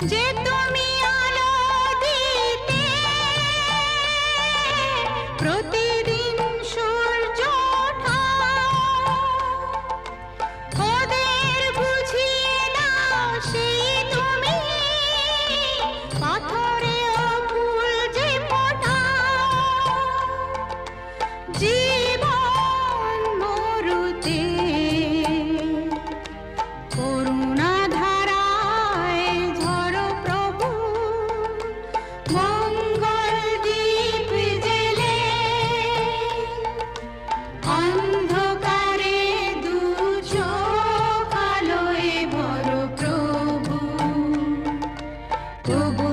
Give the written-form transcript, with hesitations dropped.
যে তুমি আলো দিতে প্রতিদিন সূর্য ওঠাও, ওদের বুঝিয়ে দাও সেই তুমি পাথরেও ফুল যে ফোটাও। জীবন মরুতে করুণা ধারায় ঝরো প্রভু, মঙ্গল দীপ জেলে অন্ধকারে দু চোখ আলোয় ভরো প্রভু। তবু